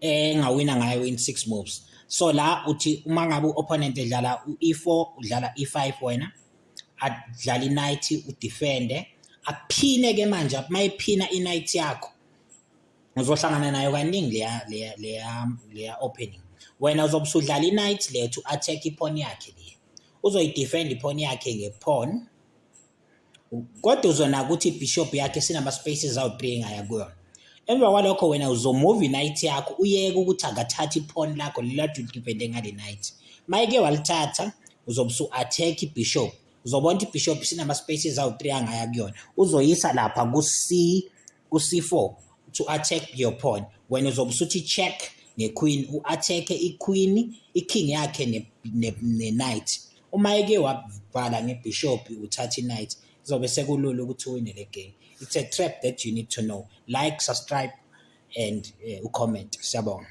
engawina ngayo in 6 moves. So la uthi uma ngabe u-opponent edlala u-e4 udlala e5 wena adlala i-knight udefende aphine ke manje mayiphina i-knight yakho uzohlangana nayo kaningi leya opening. Wena uzobe usudlala i-knight lethu attack ipawn yakhe le. Uzoyidefend ipawn yakhe ngepawn. Kodwa uzonaka ukuthi ibishop yakhe sinama spaces awu3 ngaya kuyona. Emva kwalokho wena uzomove i-knight yakho uyeke ukuthi akathatha ipawn lakho lelathi udefende ngale knight. Mayike walithatha uzobe usu-attack ibishop. Uzobona ibishop sinama spaces awu3 angaya kuyona. Uzoyisa lapha ku-c4 to attack your pawn. Wena uzobe usuthi check ngequeen u-attack iqueen iking yakhe ne-knight. Uma eke wavala ngebishop uthatha i-knight izobe sekulula ukuthi uwine le game. It's a trap that you need to know. Like, subscribe and ucomment. Siyabonga.